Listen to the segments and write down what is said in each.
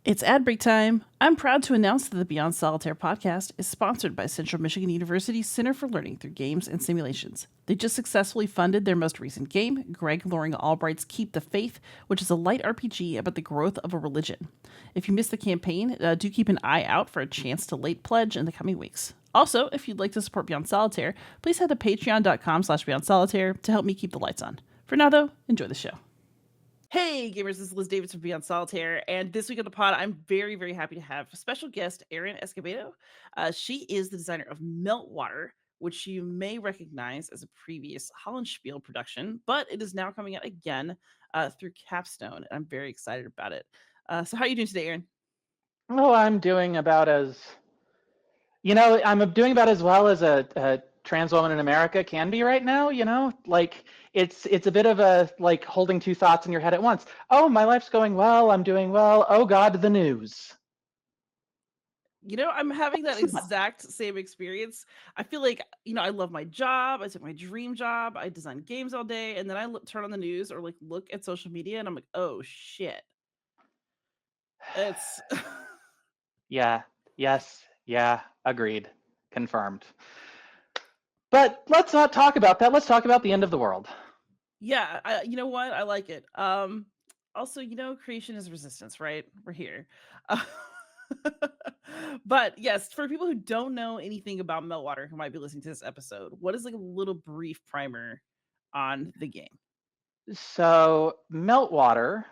It's ad break time. I'm proud to announce that the Beyond Solitaire podcast is sponsored by Central Michigan University's Center for Learning Through Games and Simulations. They just successfully funded their most recent game, Greg Loring Albright's Keep the Faith, which is a light RPG about the growth of a religion. If you missed the campaign, do keep an eye out for a chance to late pledge in the coming weeks. Also, if you'd like to support Beyond Solitaire, please head to patreon.com/Beyond Solitaire to help me keep the lights on. For now, though, enjoy the show. Hey gamers, this is Liz Davis from Beyond Solitaire, and this week on the pod, I'm very, very happy to have special guest Erin Escobedo. She is the designer of Meltwater, which you may recognize as a previous Hollandspiele production, but it is now coming out again through Capstone, and I'm very excited about it. So how are you doing today, Erin? Oh, I'm doing about I'm doing about as well as a trans woman in America can be right now, Like it's a bit of a like holding two thoughts in your head at once. Oh, my life's going well, I'm doing well. Oh God, the news. I'm having that exact same experience. I feel like, I love my job. I took my dream job. I design games all day. And then I turn on the news or like look at social media and I'm like, oh shit. It's Yeah, yes, yeah, agreed. Confirmed. But let's not talk about that. Let's talk about the end of the world. yeah, you know what? I like it. Also, creation is resistance, right? We're here. Uh, but yes, for people who don't know anything about Meltwater who might be listening to this episode, what is like a little brief primer on the game? So, Meltwater,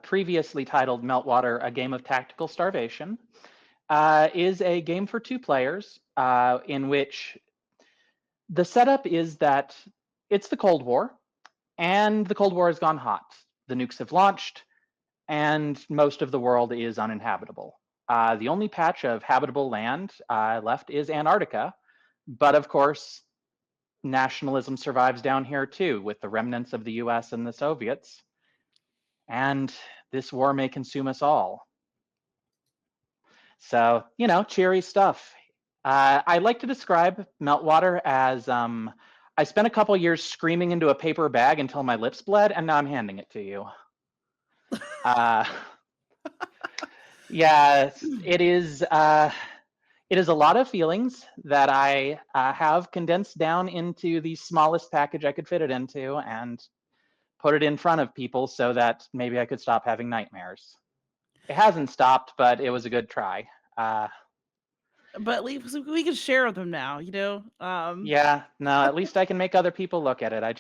previously titled Meltwater, A Game of Tactical Starvation, is a game for two players in which the setup is that it's the Cold War, and the Cold War has gone hot. The nukes have launched, and most of the world is uninhabitable. The only patch of habitable land left is Antarctica, but of course, nationalism survives down here too, with the remnants of the US and the Soviets. And this war may consume us all. So, cheery stuff. I like to describe Meltwater as I spent a couple years screaming into a paper bag until my lips bled, and now I'm handing it to you. Uh, yeah, it is. It is a lot of feelings that I have condensed down into the smallest package I could fit it into, and put it in front of people so that maybe I could stop having nightmares. It hasn't stopped, but it was a good try. But at least we can share them now, Yeah, no, at least I can make other people look at it. I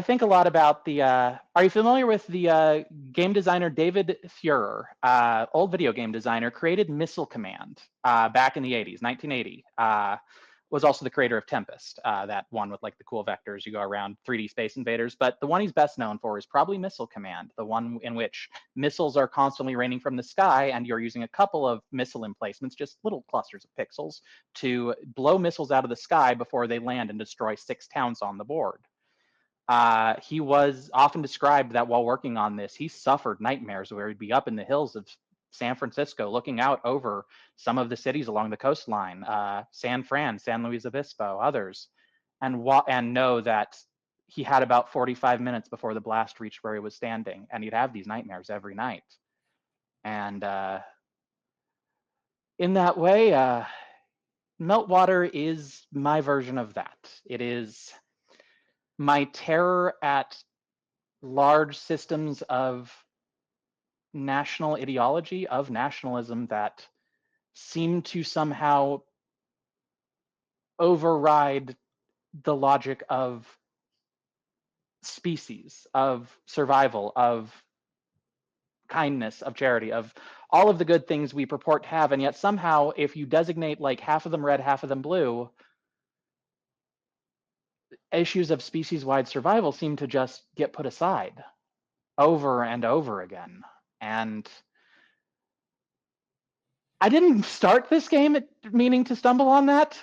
think a lot about the. Are you familiar with the game designer David Fuhrer? Old video game designer, created Missile Command back in the 80s, 1980. Was also the creator of Tempest, that one with like the cool vectors, you go around 3D Space Invaders. But the one he's best known for is probably Missile Command, the one in which missiles are constantly raining from the sky and you're using a couple of missile emplacements, just little clusters of pixels, to blow missiles out of the sky before they land and destroy 6 towns on the board. He was often described that while working on this, he suffered nightmares where he'd be up in the hills of San Francisco looking out over some of the cities along the coastline, San Fran, San Luis Obispo, others, and know that he had about 45 minutes before the blast reached where he was standing, and he'd have these nightmares every night. And in that way, Meltwater is my version of that. It is my terror at large systems of national ideology, of nationalism, that seem to somehow override the logic of species, of survival, of kindness, of charity, of all of the good things we purport to have. And yet somehow, if you designate like half of them red, half of them blue, issues of species-wide survival seem to just get put aside over and over again. And I didn't start this game meaning to stumble on that.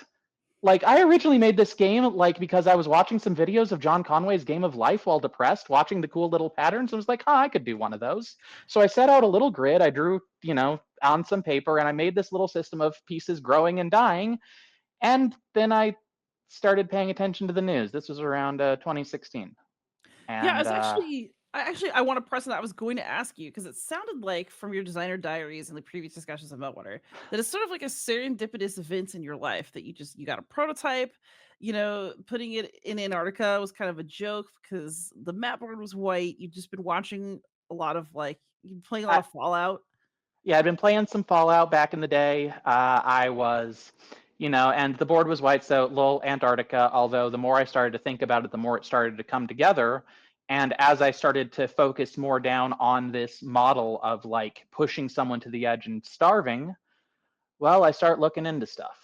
Like, I originally made this game like because I was watching some videos of John Conway's Game of Life while depressed, watching the cool little patterns, and was like, huh, I could do one of those. So I set out a little grid, I drew, on some paper, and I made this little system of pieces growing and dying. And then I started paying attention to the news. This was around 2016. Yeah, And it's actually I want to press on that. I was going to ask you because it sounded like from your designer diaries and the previous discussions of Meltwater that it's sort of like a serendipitous event in your life that you got a prototype. Putting it in Antarctica was kind of a joke because the map board was white. You'd just been watching a lot of you've been playing a lot I, of Fallout. yeah, I'd been playing some Fallout back in the day. I was, and the board was white, so lol Antarctica. Although the more I started to think about it, the more it started to come together. And as I started to focus more down on this model of like pushing someone to the edge and starving, well, I start looking into stuff,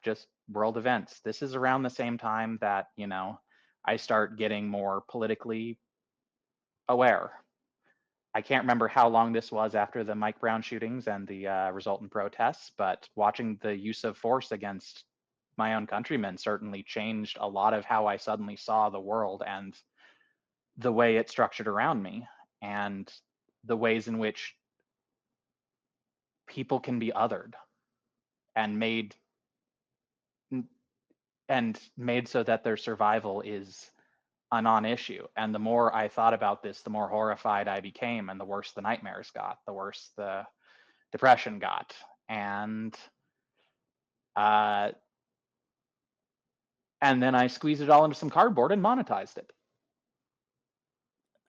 just world events. This is around the same time that, I start getting more politically aware. I can't remember how long this was after the Mike Brown shootings and the resultant protests, but watching the use of force against my own countrymen certainly changed a lot of how I suddenly saw the world and the way it's structured around me and the ways in which people can be othered and made so that their survival is a non-issue. And the more I thought about this, the more horrified I became, and the worse the nightmares got, the worse the depression got. And uh, and then I squeezed it all into some cardboard and monetized it.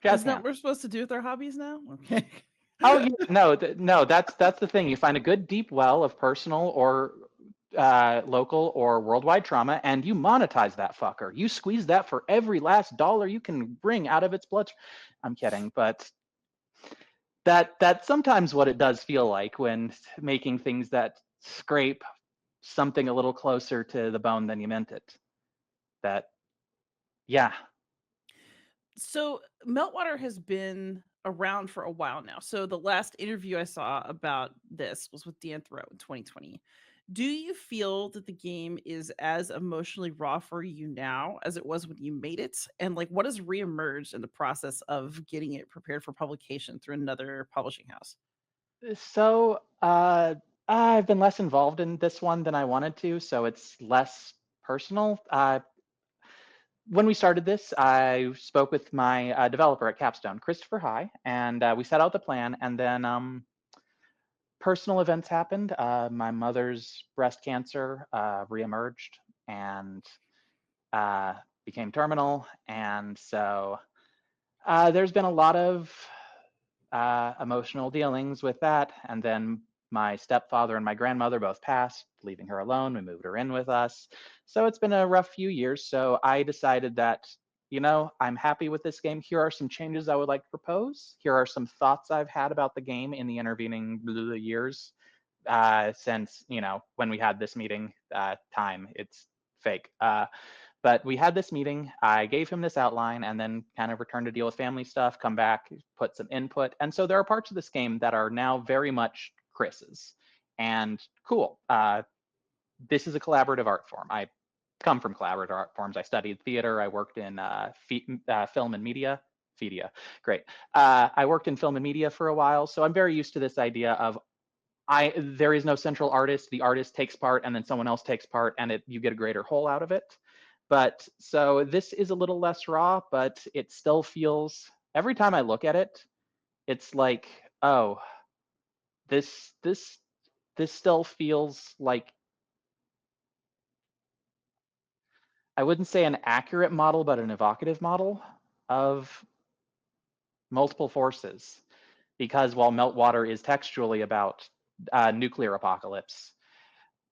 Jazz Isn't that hands. what we're supposed to do with our hobbies now? Okay. Oh yeah, no, no, that's the thing. You find a good deep well of personal or local or worldwide trauma, and you monetize that fucker. You squeeze that for every last dollar you can bring out of its blood. I'm kidding, but that's sometimes what it does feel like when making things that scrape something a little closer to the bone than you meant it. That, yeah. So Meltwater has been around for a while now. So the last interview I saw about this was with Dan Thoreau in 2020. Do you feel that the game is as emotionally raw for you now as it was when you made it? And what has reemerged in the process of getting it prepared for publication through another publishing house? So I've been less involved in this one than I wanted to, so it's less personal. When we started this, I spoke with my developer at Capstone, Christopher High, and we set out the plan. And then personal events happened. My mother's breast cancer reemerged and uh, became terminal, and so there's been a lot of emotional dealings with that. And then my stepfather and my grandmother both passed, leaving her alone. We moved her in with us. So it's been a rough few years. So I decided that, I'm happy with this game. Here are some changes I would like to propose. Here are some thoughts I've had about the game in the intervening years since, when we had this meeting time. It's fake. But we had this meeting. I gave him this outline and then kind of returned to deal with family stuff, come back, put some input. And so there are parts of this game that are now very much Chris's. And cool. This is a collaborative art form. I come from collaborative art forms. I studied theater. I worked in film and media. Media, great. I worked in film and media for a while, so I'm very used to this idea of there is no central artist. The artist takes part, and then someone else takes part, and you get a greater whole out of it. But so this is a little less raw, but it still feels, every time I look at it, it's like, oh, this this this still feels like, I wouldn't say an accurate model, but an evocative model of multiple forces. Because while Meltwater is textually about nuclear apocalypse,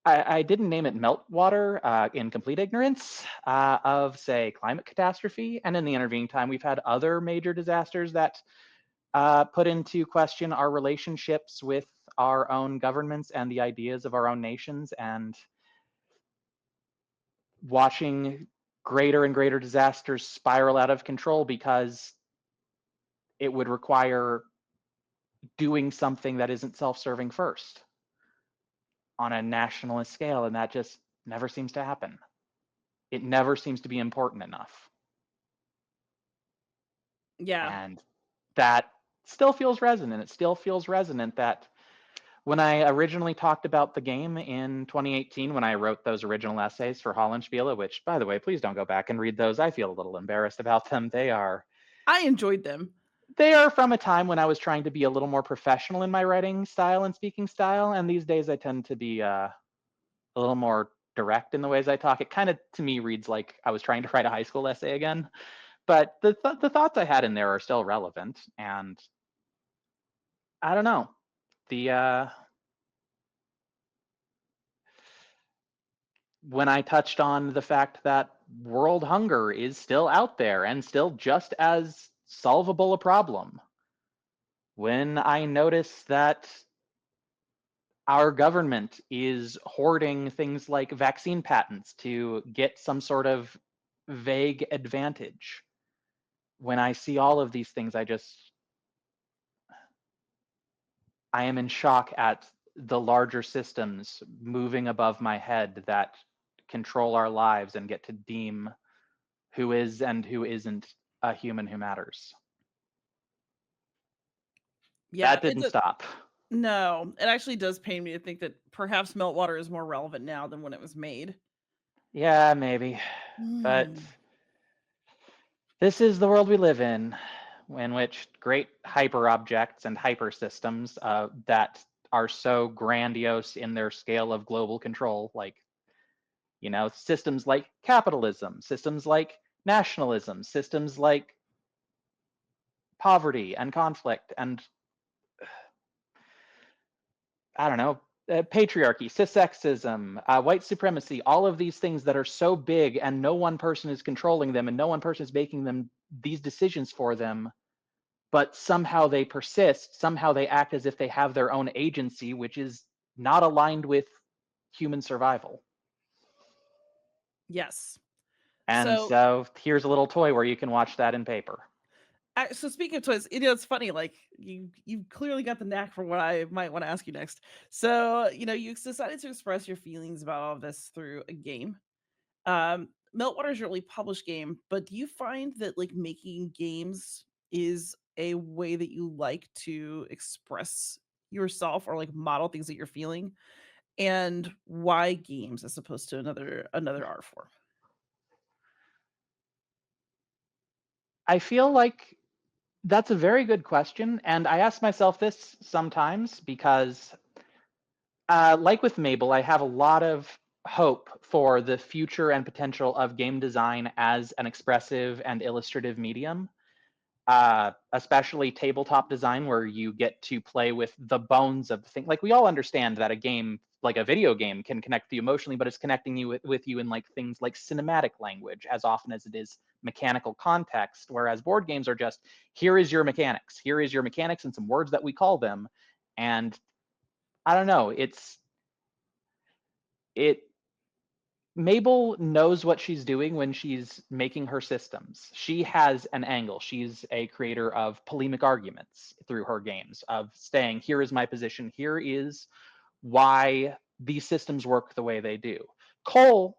I didn't name it Meltwater in complete ignorance of, say, climate catastrophe. And in the intervening time, we've had other major disasters that put into question our relationships with our own governments and the ideas of our own nations, and watching greater and greater disasters spiral out of control because it would require doing something that isn't self-serving first on a nationalist scale, and that just never seems to happen. It never seems to be important enough. Yeah. And that still feels resonant. It still feels resonant that when I originally talked about the game in 2018, when I wrote those original essays for Hollandspiele, which, by the way, please don't go back and read those. I feel a little embarrassed about them. I enjoyed them. They are from a time when I was trying to be a little more professional in my writing style and speaking style, and these days I tend to be a little more direct in the ways I talk. It kind of, to me, reads like I was trying to write a high school essay again. But the thoughts I had in there are still relevant, and I don't know. The When I touched on the fact that world hunger is still out there and still just as solvable a problem, when I notice that our government is hoarding things like vaccine patents to get some sort of vague advantage, when I see all of these things, I am in shock at the larger systems moving above my head that control our lives and get to deem who is and who isn't a human who matters. Yeah, That didn't stop. no, it actually does pain me to think that perhaps Meltwater is more relevant now than when it was made. Yeah, maybe. But Mm. this is the world we live in which great hyper objects and hyper systems that are so grandiose in their scale of global control, like, systems like capitalism, systems like nationalism, systems like poverty and conflict and I don't know, patriarchy, cissexism, white supremacy, all of these things that are so big and no one person is controlling them and no one person is making them these decisions for them, but somehow they persist, somehow they act as if they have their own agency, which is not aligned with human survival. Yes. And So, so here's a little toy where you can watch that in paper. so speaking of toys, it's funny. Like you clearly got the knack for what I might want to ask you next. So, you decided to express your feelings about all of this through a game. Meltwater is your only published game, but do you find that like making games is a way that you like to express yourself or like model things that you're feeling? And why games as opposed to another art form? I feel like that's a very good question. And I ask myself this sometimes because like with Mabel, I have a lot of hope for the future and potential of game design as an expressive and illustrative medium, especially tabletop design, where you get to play with the bones of the thing. Like we all understand that a game, like a video game, can connect with you emotionally, but it's connecting you with you in like things like cinematic language as often as it is mechanical context. Whereas board games are just here is your mechanics, and some words that we call them, and I don't know. It Mabel knows what she's doing when she's making her systems. She has an angle. She's a creator of polemic arguments through her games, of saying, here is my position, here is why these systems work the way they do. Cole,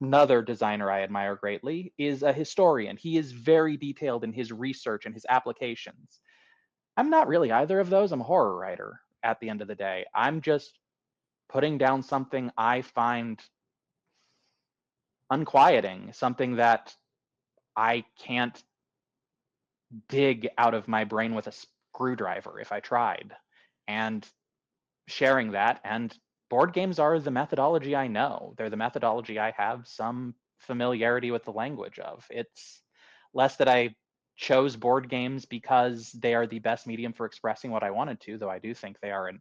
another designer I admire greatly, is a historian. He is very detailed in his research and his applications. I'm not really either of those. I'm a horror writer at the end of the day. I'm just putting down something I find unquieting, something that I can't dig out of my brain with a screwdriver if I tried. And sharing that, and board games are the methodology I know. They're the methodology I have some familiarity with the language of. It's less that I chose board games because they are the best medium for expressing what I wanted to, though I do think they are, and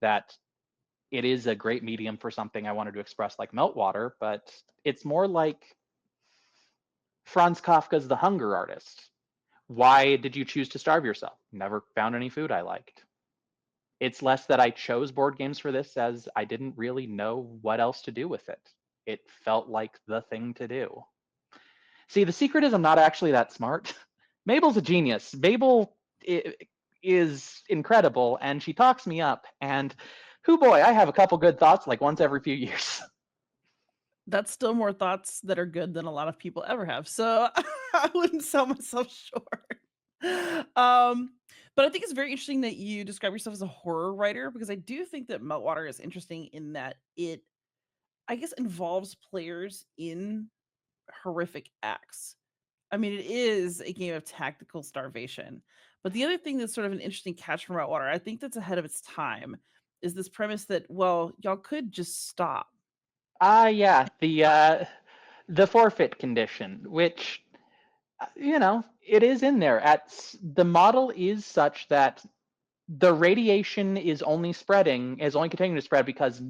that it is a great medium for something I wanted to express like Meltwater, but it's more like Franz Kafka's The Hunger Artist. Why did you choose to starve yourself? Never found any food I liked. It's less that I chose board games for this as I didn't really know what else to do with it. It felt like the thing to do. See, the secret is I'm not actually that smart. Mabel's a genius. Mabel is incredible, and she talks me up. And who boy, I have a couple good thoughts like once every few years. That's still more thoughts that are good than a lot of people ever have, so I wouldn't sell myself short. But I think it's very interesting that you describe yourself as a horror writer because I do think that Meltwater is interesting in that it, I guess, involves players in horrific acts. I mean, it is a game of tactical starvation. But the other thing that's sort of an interesting catch from Meltwater, I think that's ahead of its time, is this premise that, well, y'all could just stop. Yeah, the forfeit condition, which it is in there. The model is such that the radiation is only continuing to spread because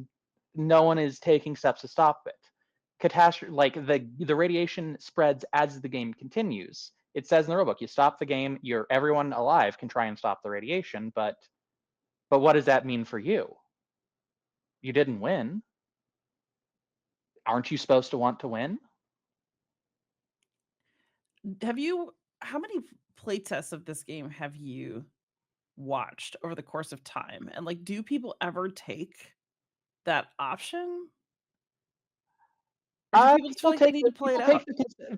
no one is taking steps to stop it. Catastrophe, like the radiation spreads as the game continues. It says in the rulebook, you stop the game, everyone alive can try and stop the radiation, but what does that mean for you? You didn't win. Aren't you supposed to want to win? Have you how many playtests of this game have you watched over the course of time? And, like, do people ever take that option? Or do people just feel like they need to play it out?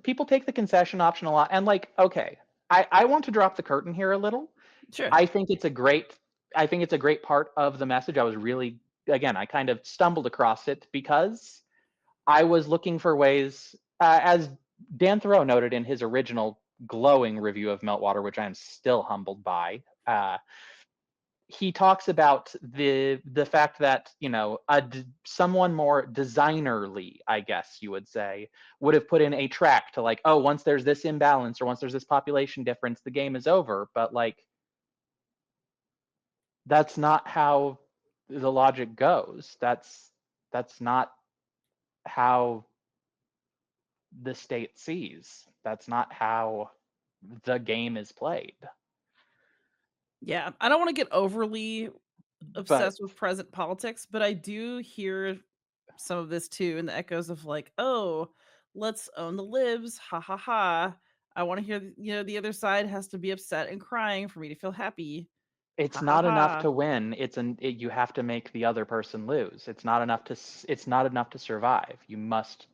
People take the concession option a lot, and like, okay, I want to drop the curtain here a little. Sure. I think it's a great I think it's a great part of the message. I was really again, I kind of stumbled across it because I was looking for ways, as Dan Thoreau noted in his original glowing review of Meltwater, which I am still humbled by. He talks about the fact that someone more designerly, I guess you would say, would have put in a track to like, oh, once there's this imbalance or once there's this population difference, the game is over. But like, that's not how the logic goes. That's not how the state sees. That's not how the game is played. Yeah, I don't wanna get overly But obsessed with present politics, but I do hear some of this too in the echoes of like, "Oh, let's own the libs, ha ha ha. I wanna hear, the other side has to be upset and crying for me to feel happy. it's Ha ha not enough ha." to win. You have to make the other person lose. It's not enough to survive. You must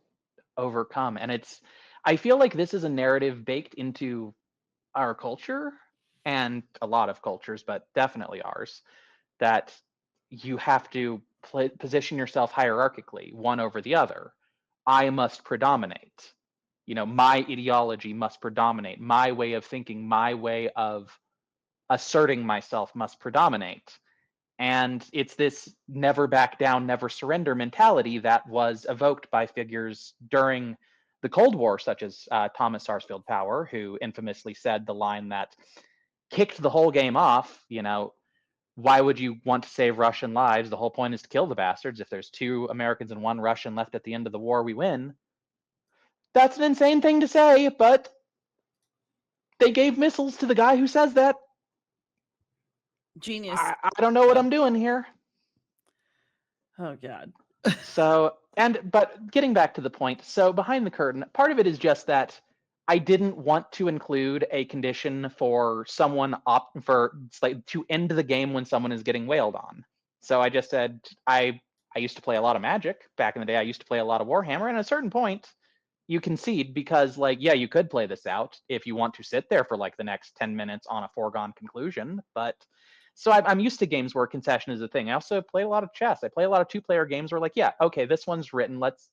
overcome. And I feel like this is a narrative baked into our culture and a lot of cultures, but definitely ours, that you have to position yourself hierarchically, one over the other. I must predominate. My ideology must predominate. My way of thinking, my way of asserting myself must predominate. And it's this never back down, never surrender mentality that was evoked by figures during the Cold War, such as Thomas Sarsfield Power, who infamously said the line that kicked the whole game off. Why would you want to save Russian lives? The whole point is to kill the bastards. If there's 2 Americans and 1 Russian left at the end of the war, we win. That's an insane thing to say, but they gave missiles to the guy who says that. Genius. I don't know what I'm doing here. Oh god. But getting back to the point, so behind the curtain, part of it is just that I didn't want to include a condition for someone to end the game when someone is getting wailed on. So I just said I used to play a lot of Magic back in the day. I used to play a lot of Warhammer, and at a certain point, you concede because you could play this out if you want to sit there for like the next 10 minutes on a foregone conclusion, but so I'm used to games where concession is a thing. I also play a lot of chess. I play a lot of 2-player games where okay, this one's written. Let's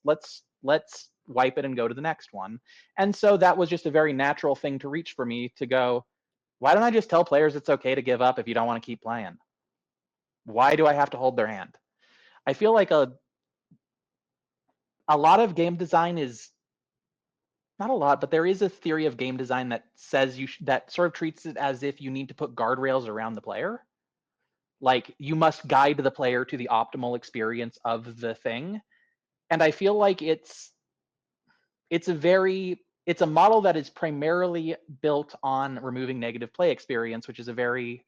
wipe it and go to the next one. And so that was just a very natural thing to reach for me to go, why don't I just tell players it's okay to give up if you don't want to keep playing? Why do I have to hold their hand? I feel like a lot of game design is not a lot, but there is a theory of game design that says that sort of treats it as if you need to put guardrails around the player. Like you must guide the player to the optimal experience of the thing. And I feel like it's a model that is primarily built on removing negative play experience, which is a very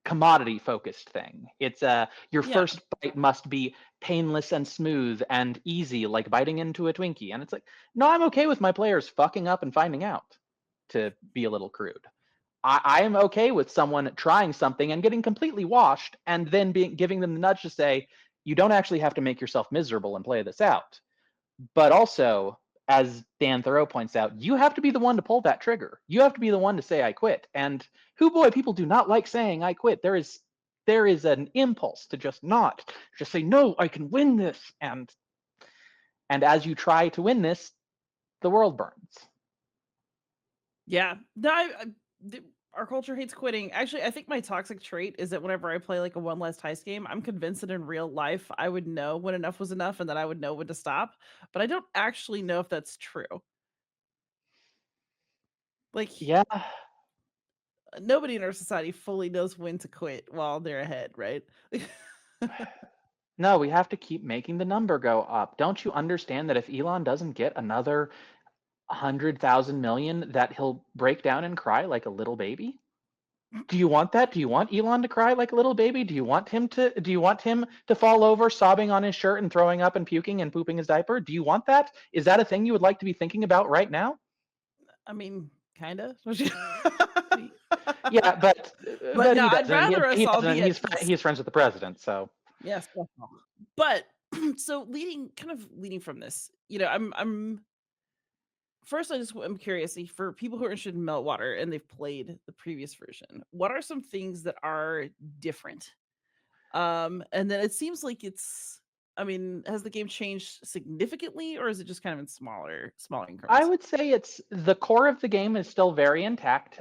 commodity focused thing. It's your Yeah. first bite must be painless and smooth and easy, like biting into a Twinkie. And it's like, no, I'm okay with my players fucking up and finding out, to be a little crude. I am okay with someone trying something and getting completely washed and then giving them the nudge to say, You don't actually have to make yourself miserable and play this out. But also, as Dan Thoreau points out, you have to be the one to pull that trigger. You have to be the one to say I quit. And who boy, people do not like saying I quit. There is an impulse to just say no, I can win this. And as you try to win this, the world burns. Yeah. No, our culture hates quitting. Actually, I think my toxic trait is that whenever I play like a one last heist game, I'm convinced that in real life I would know when enough was enough and that I would know when to stop. But I don't actually know if that's true. Like Yeah. nobody in our society fully knows when to quit while they're ahead, right? No, we have to keep making the number go up. Don't you understand that if Elon doesn't get another 100,000 million, that he'll break down and cry like a little baby? Do you want that? Do you want Elon to cry like a little baby? Do you want him to fall over sobbing on his shirt and throwing up and puking and pooping his diaper? Do you want that? Is that a thing you would like to be thinking about right now? I mean, kind of. Yeah, but But but no, he I'd doesn't. He, rather us he all doesn't. be at He's peace. he's friends with the president, so Yes. But so leading from this, I'm first I'm curious for people who are interested in Meltwater and they've played the previous version. What are some things that are different? And then it seems like I mean, has the game changed significantly or is it just kind of in smaller I increments? would say it's the core of the game is still very intact.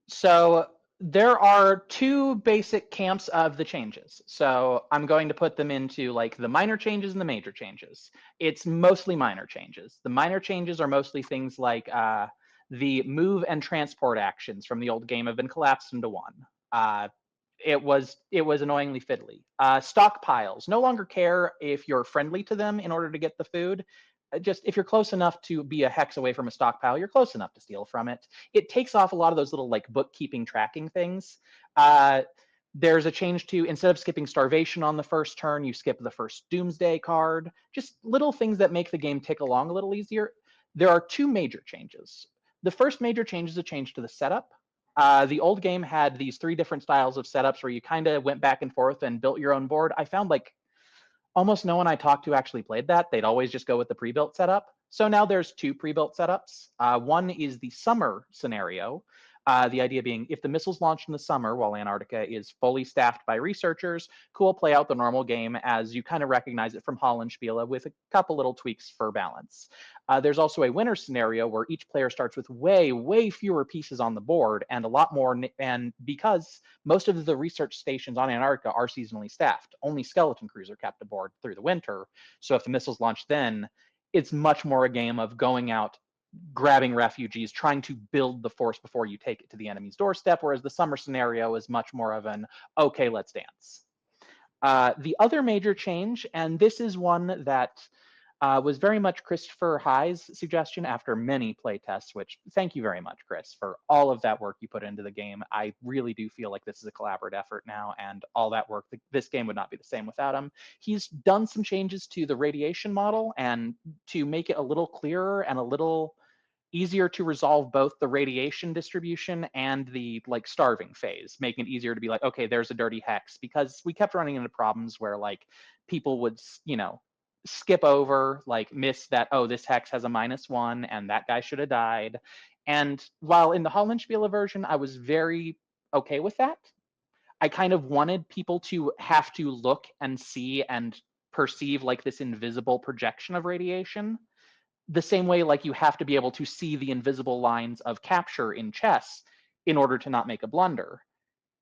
So there are two basic camps of the changes. So I'm going to put them into like the minor changes and the major changes. It's mostly minor changes. The minor changes are mostly things like the move and transport actions from the old game have been collapsed into one. It was annoyingly fiddly. Stockpiles no longer care if you're friendly to them in order to get the food. Just if you're close enough to be a hex away from a stockpile, you're close enough to steal from it. It takes off a lot of those little like bookkeeping tracking things. Uh, there's a change to instead of skipping starvation on the first turn, you skip the first doomsday card. Just little things that make the game tick along a little easier. There are two major changes. The first major change is a change to the setup. The old game had these three different styles of setups where you kind of went back and forth and built your own board. I found like almost no one I talked to actually played that. They'd always just go with the pre-built setup. So now there's two pre-built setups. One is the summer scenario. The idea being if the missiles launch in the summer while Antarctica is fully staffed by researchers, cool, play out the normal game as you kind of recognize it from Hollandspiele with a couple little tweaks for balance. There's also a winter scenario where each player starts with way, way fewer pieces on the board and a lot more. And because most of the research stations on Antarctica are seasonally staffed, only skeleton crews are kept aboard through the winter. So if the missiles launch then, it's much more a game of going out, grabbing refugees, trying to build the force before you take it to the enemy's doorstep, whereas the summer scenario is much more of an, okay, let's dance. The other major change, and this is one that was very much Christopher High's suggestion after many playtests, which thank you very much, Chris, for all of that work you put into the game. I really do feel like this is a collaborative effort now, and all that work, this game would not be the same without him. He's done some changes to the radiation model and to make it a little clearer and a little easier to resolve both the radiation distribution and the like starving phase, making it easier to be like, okay, there's a dirty hex, because we kept running into problems where like people would, skip over, like miss that, oh, this hex has a -1 and that guy should have died. And while in the Hollandspiele version, I was very okay with that. I kind of wanted people to have to look and see and perceive like this invisible projection of radiation the same way like you have to be able to see the invisible lines of capture in chess in order to not make a blunder.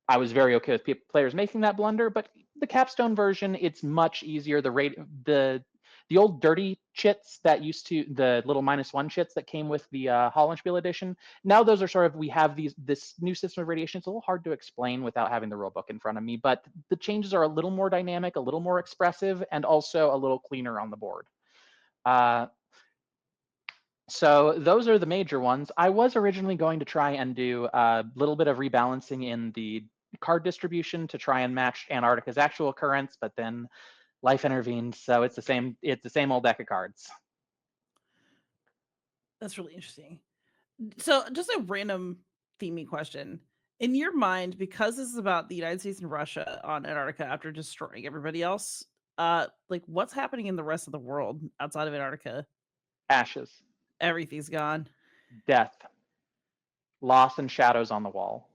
I was very okay with players making that blunder, but the Capstone version, it's much easier. The old dirty chits that used to the little -1 chits that came with the Hollandspiel edition. Now those are sort of we have this new system of radiation. It's a little hard to explain without having the rule book in front of me, but the changes are a little more dynamic, a little more expressive, and also a little cleaner on the board. Uh, so those are the major ones. I was originally going to try and do a little bit of rebalancing in the card distribution to try and match Antarctica's actual currents, but then life intervened, so it's the same old deck of cards. That's really interesting. So, just a random themey question. In your mind, because this is about the United States and Russia on Antarctica after destroying everybody else, like what's happening in the rest of the world outside of Antarctica? Ashes, Everything's gone. death, loss, and shadows on the wall.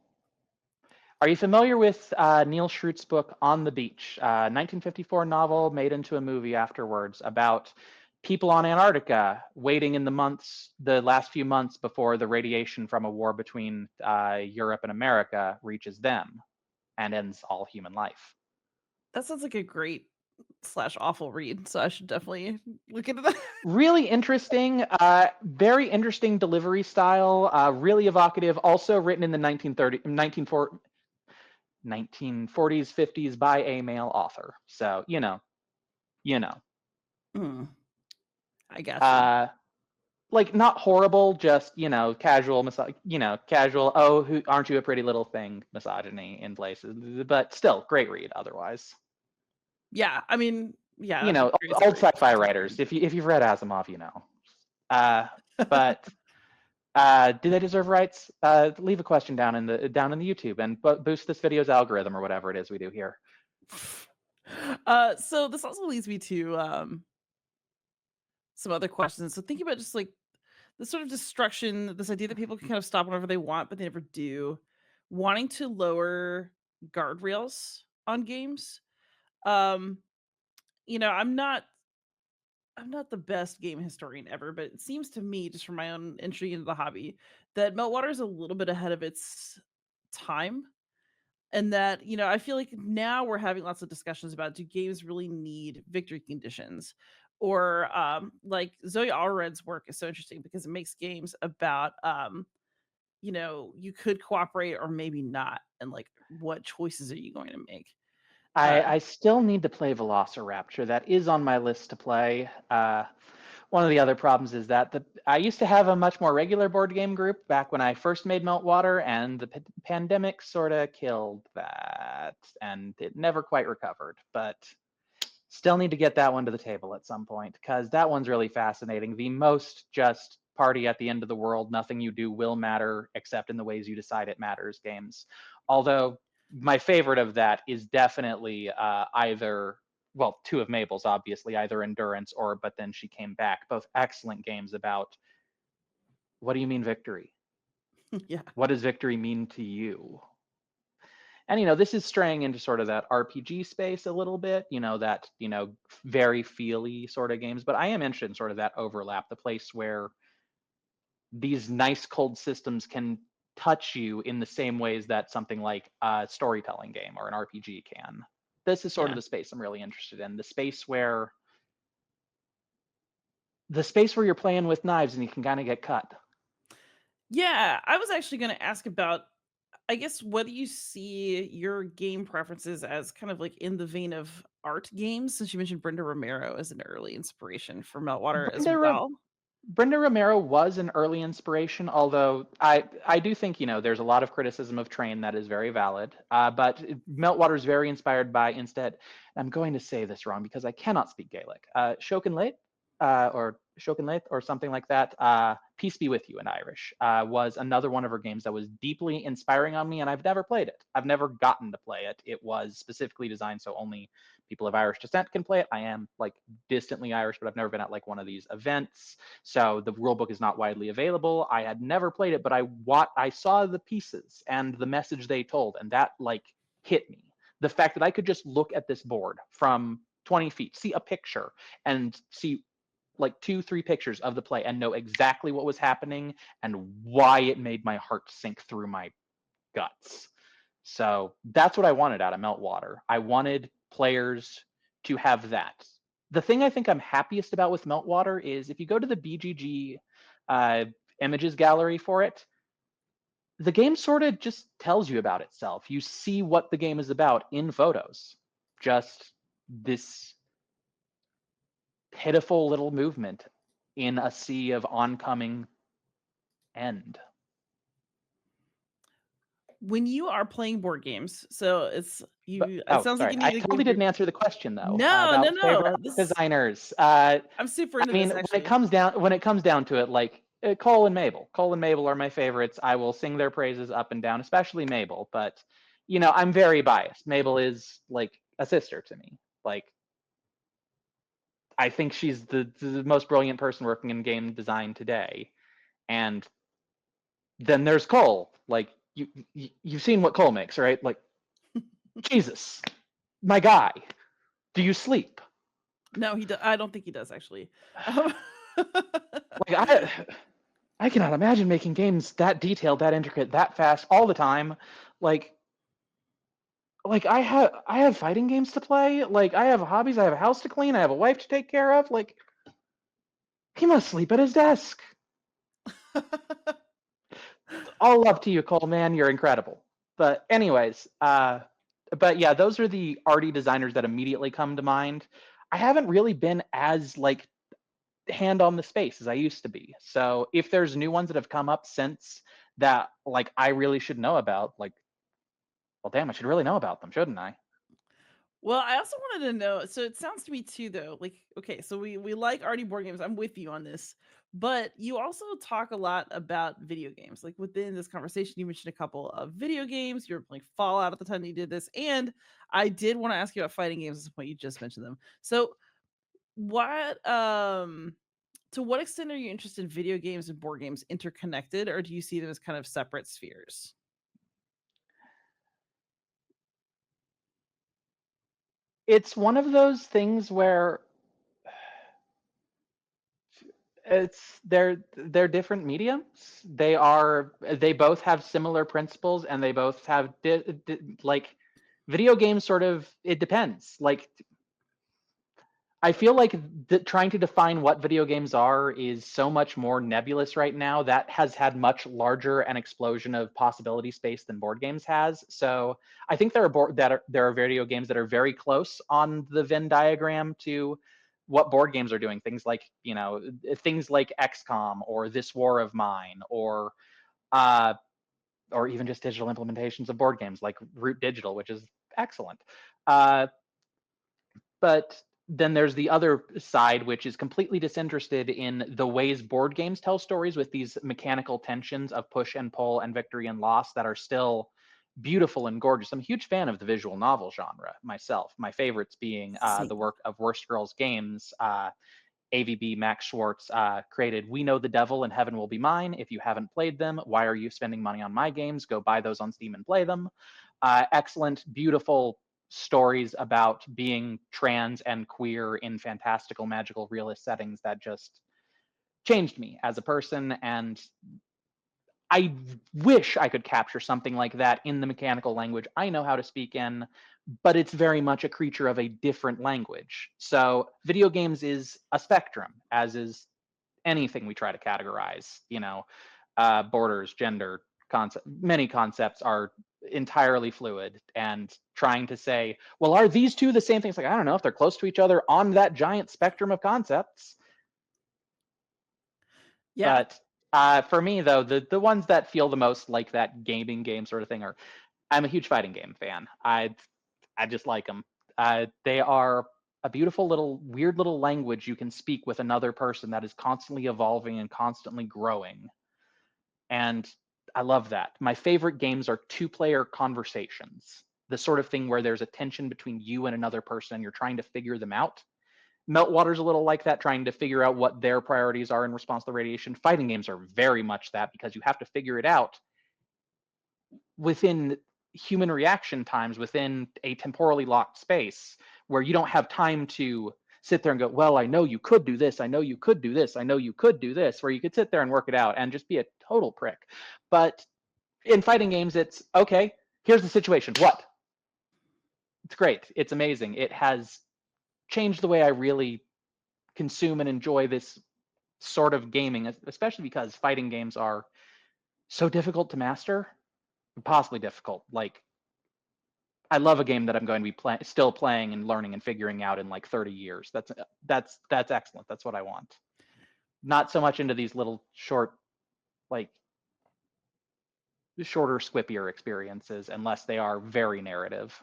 Are you familiar with Neil Schroot's book On the Beach, 1954 novel made into a movie afterwards about people on Antarctica waiting in the last few months before the radiation from a war between Europe and America reaches them and ends all human life? That sounds like a great slash awful read, so I should definitely look into that. Really interesting, very interesting delivery style, really evocative, also written in the 1940s, 50s by a male author. So, you know. Mm, I gotcha. Uh, like not horrible, just, casual, casual, oh, aren't you a pretty little thing, misogyny in places, but still, great read otherwise. Yeah, I mean, yeah, I agree, it's a Old great sci-fi fantasy writers, read. if you've read Asimov, you know. But do they deserve rights? Leave a question down in the YouTube and boost this video's algorithm or whatever it is we do here. So this also leads me to some other questions. So thinking about just like the sort of destruction, this idea that people can kind of stop whenever they want, but they never do, wanting to lower guardrails on games. Um, I'm not the best game historian ever, but it seems to me, just from my own entry into the hobby, that Meltwater is a little bit ahead of its time. And that, I feel like now we're having lots of discussions about, do games really need victory conditions? Or like Zoe Allred's work is so interesting because it makes games about you could cooperate or maybe not, and like what choices are you going to make? Uh I still need to play Velociraptor. That is on my list to play. One of the other problems is that I used to have a much more regular board game group back when I first made Meltwater, and the pandemic sort of killed that, and it never quite recovered. But still need to get that one to the table at some point, because that one's really fascinating. The most just party at the end of the world, nothing you do will matter except in the ways you decide it matters games. Although my favorite of that is definitely either, well, two of Mabel's, obviously, either Endurance or But Then She Came Back. Both excellent games about, what do you mean victory? yeah. What does victory mean to you? And this is straying into sort of that RPG space a little bit, that very feely sort of games. But I am interested in sort of that overlap, the place where these nice cold systems can touch you in the same ways that something like a storytelling game or an RPG can. This is sort of Yeah. the space I'm really interested in, the space where you're playing with knives and you can kind of get cut. Yeah, I was actually going to ask about, I guess, whether you see your game preferences as kind of like in the vein of art games, since you mentioned Brenda Romero as an early inspiration for Meltwater as Brenda well. Brenda Romero was an early inspiration, although I do think, there's a lot of criticism of Train that is very valid. But Meltwater is very inspired by, instead, I'm going to say this wrong because I cannot speak Gaelic, Shokin or something like that. Peace Be With You in Irish was another one of her games that was deeply inspiring on me, and I've never played it. I've never gotten to play it. It was specifically designed so only people of Irish descent can play it. I am like distantly Irish, but I've never been at like one of these events. So the rule book is not widely available. I had never played it, but I saw the pieces and the message they told, and that like hit me. The fact that I could just look at this board from 20 feet, see a picture, and see like 2, 3 pictures of the play and know exactly what was happening and why it made my heart sink through my guts. So that's what I wanted out of Meltwater. I wanted players to have that. The thing I think I'm happiest about with Meltwater is if you go to the BGG images gallery for it, the game sort of just tells you about itself. You see what the game is about in photos. Just this pitiful little movement in a sea of oncoming end. When you are playing board games, so But it sounds like sorry, you I need to totally give your didn't answer the question though no, no, about favorite no. art This designers. I'm super I into mean, this actually. when it comes down to it, like Cole and Mabel are my favorites. I will sing their praises up and down, especially Mabel. But I'm very biased. Mabel is like a sister to me. Like I think she's the most brilliant person working in game design today. And then there's Cole. Like you've seen what Cole makes, right? Like Jesus, my guy. Do you sleep? No, he. I don't think he does actually. Um, Like I cannot imagine making games that detailed, that intricate, that fast all the time. Like I have fighting games to play. Like I have hobbies. I have a house to clean. I have a wife to take care of. Like he must sleep at his desk. All love to you, Cole, man. You're incredible. But anyways, but yeah, those are the arty designers that immediately come to mind. I haven't really been as like hand on the space as I used to be. So if there's new ones that have come up since that, like I really should know about, like, well, damn, I should really know about them, shouldn't I? Well, I also wanted to know, so it sounds to me too though, like, okay, so we like arty board games. I'm with you on this. But you also talk a lot about video games. Like within this conversation, you mentioned a couple of video games. You were playing Fallout at the time that you did this. And I did want to ask you about fighting games at some point. You just mentioned them. So what to what extent are you interested in video games and board games interconnected, or do you see them as kind of separate spheres? It's one of those things where they're different mediums. They both have similar principles and they both have like video games sort of it depends. Like I feel like trying to define what video games are is so much more nebulous right now. That has had much larger an explosion of possibility space than board games has. So I think there are video games that are very close on the Venn diagram to what board games are doing. Things like things like XCOM or This War of Mine uh, or even just digital implementations of board games like Root Digital, which is excellent. Uh, but then there's the other side, which is completely disinterested in the ways board games tell stories with these mechanical tensions of push and pull and victory and loss that are still beautiful and gorgeous. I'm a huge fan of the visual novel genre myself. My favorites being the Same. work of Worst Girls Games. AVB Max Schwartz created We Know the Devil and Heaven Will Be Mine. If you haven't played them, why are you spending money on my games? Go buy those on Steam and play them. Excellent, beautiful stories about being trans and queer in fantastical, magical, realist settings that just changed me as a person. And I wish I could capture something like that in the mechanical language I know how to speak in, but it's very much a creature of a different language. So, video games is a spectrum, as is anything we try to categorize. Borders, gender, concept. Many concepts are entirely fluid, and trying to say, well, are these two the same thing? It's like I don't know if they're close to each other on that giant spectrum of concepts. Yeah. But for me, though, the ones that feel the most like that gaming game sort of thing are. I'm a huge fighting game fan. I just like them. They are a beautiful little weird little language you can speak with another person that is constantly evolving and constantly growing. And I love that. My favorite games are two-player conversations, the sort of thing where there's a tension between you and another person and you're trying to figure them out. Meltwater's a little like that, trying to figure out what their priorities are in response to the radiation. Fighting games are very much that because you have to figure it out within human reaction times, within a temporally locked space where you don't have time to sit there and go, well, I know you could do this. I know you could do this. I know you could do this, where you could sit there and work it out and just be a total prick. But in fighting games, it's okay, here's the situation. What? It's great. It's amazing. It has changed the way I really consume and enjoy this sort of gaming, especially because fighting games are so difficult to master, possibly difficult. Like, I love a game that I'm going to be still playing and learning and figuring out in like 30 years. That's excellent. That's what I want. Not so much into these little short, like shorter, squippier experiences, unless they are very narrative.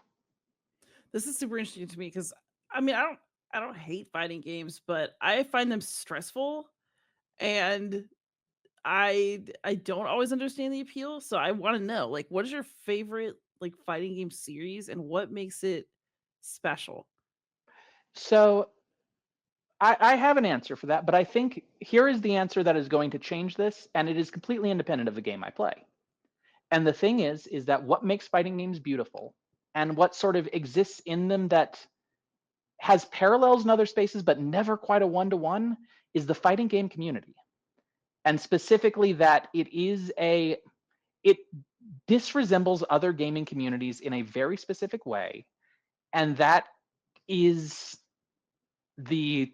This is super interesting to me because I mean, I don't hate fighting games, but I find them stressful and I don't always understand the appeal. So I want to know, like, what is your favorite like fighting game series and what makes it special? So I have an answer for that, but I think here is the answer that is going to change this, and it is completely independent of the game I play. And the thing is that what makes fighting games beautiful and what sort of exists in them that has parallels in other spaces, but never quite a one-to-one, is the fighting game community. And specifically that it disresembles other gaming communities in a very specific way. And that is the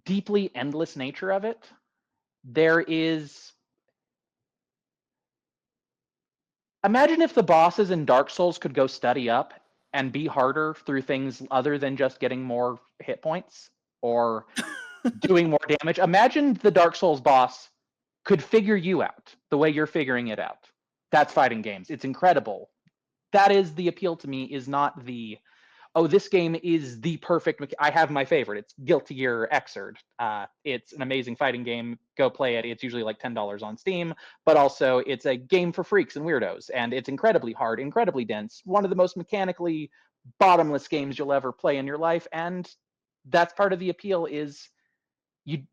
deeply endless nature of it. There is, imagine if the bosses in Dark Souls could go study up and be harder through things other than just getting more hit points or doing more damage. Imagine the Dark Souls boss could figure you out the way you're figuring it out. That's fighting games. It's incredible. That is the appeal to me, is not the, oh, this game is the perfect. I have my favorite. It's Guilty Gear Xrd. It's an amazing fighting game. Go play it. It's usually like $10 on Steam, but also it's a game for freaks and weirdos, and it's incredibly hard, incredibly dense. One of the most mechanically bottomless games you'll ever play in your life, and that's part of the appeal. Is you